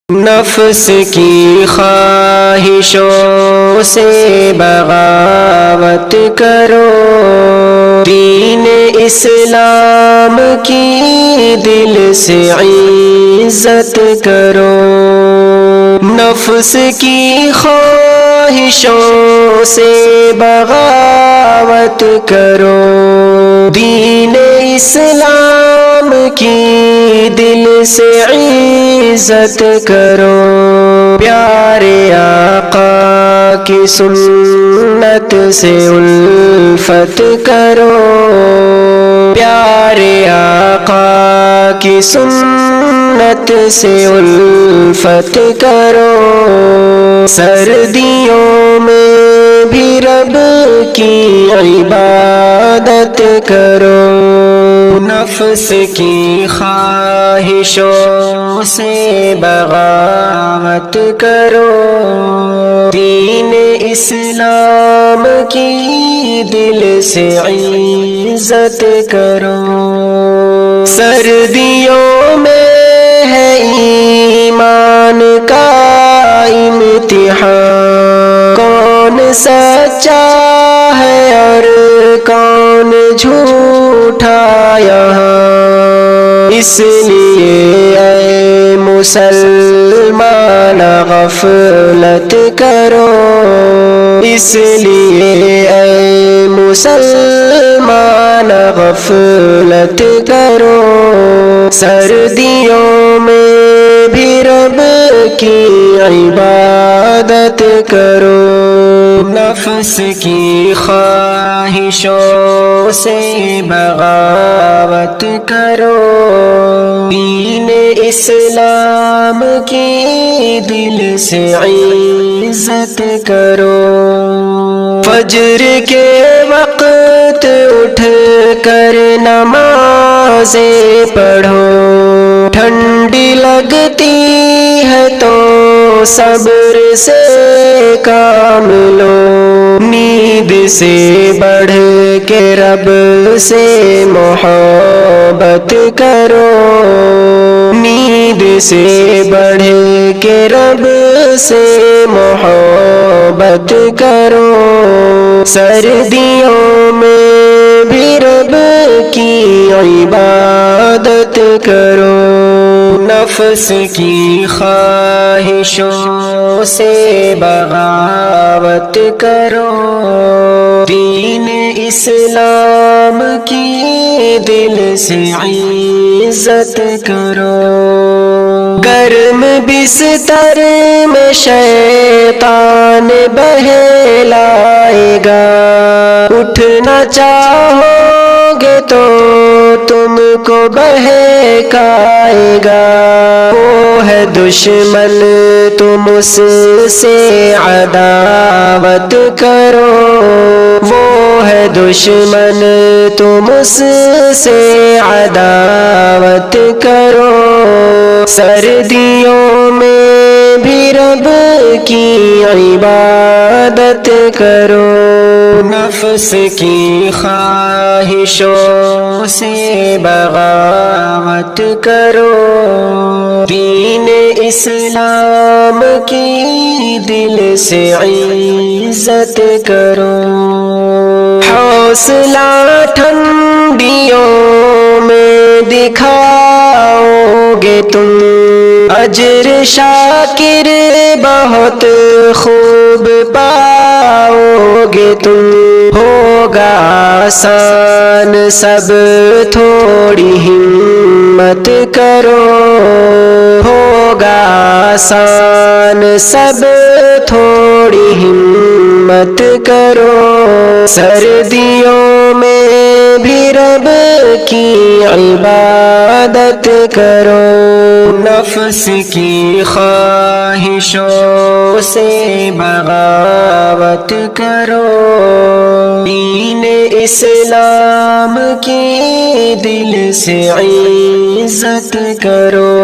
نفس کی خواہشوں سے بغاوت کرو، دین اسلام کی دل سے عزت کرو۔ نفس کی خواہشوں سے بغاوت کرو، دین اسلام کی دل سے عزت کرو۔ پیارے آقا کی سنت سے الفت کرو، پیارے آقا کی سنت سے الفت کرو۔ سردیوں میں بھی رب کی عبادت کرو، نفس کی خواہشوں سے بغاوت کرو، دین اسلام کی دل سے عزت کرو۔ سردیوں میں ہے ایمان کا امتحان، کون سچا ہے اور کون جھوٹا یہاں، اس لیے اے مسلمان غفلت کرو، اس لیے اے مسلمان غفلت کرو۔ سردیوں میں بھی رب کی عبادت کرو، نفس کی خواہشوں سے بغاوت کرو، دین اسلام کی دل سے عزت کرو۔ فجر کے وقت اٹھ کر نمازیں پڑھو، ٹھنڈی لگتی ہے تو صبر سے کام لو، نیند سے بڑھ کے رب سے محبت کرو، نیند سے بڑھ کے رب سے محبت کرو۔ سردیوں میں بھی رب کی عبادت کرو، نفس کی خواہشوں سے بغاوت کرو، دین اسلام کی دل سے عزت کرو۔ گرم بستر میں شیطان بہلائے گا، اٹھنا چاہو گے تو تم کو بہکائے گا، وہ ہے دشمن تم اس سے عداوت کرو، وہ ہے دشمن تم اس سے عداوت کرو۔ سردیوں میں بھی رب کی عبادت کرو، نفس کی خواہشوں سے بغاوت کرو، دین اسلام کی دل سے عزت کرو۔ حوصلہ ٹھنڈیوں میں دکھاؤ گے تم، اجر شاکر بہت خوب پاؤ گے تم، ہوگا آسان سب تھوڑی ہمت کرو، ہوگا آسان سب تھوڑی ہمت کرو۔ سردیوں میں بھی رب کی عبادت کرو، نفس کی خواہشوں سے بغاوت کرو، دین اسلام کی دل سے عزت کرو۔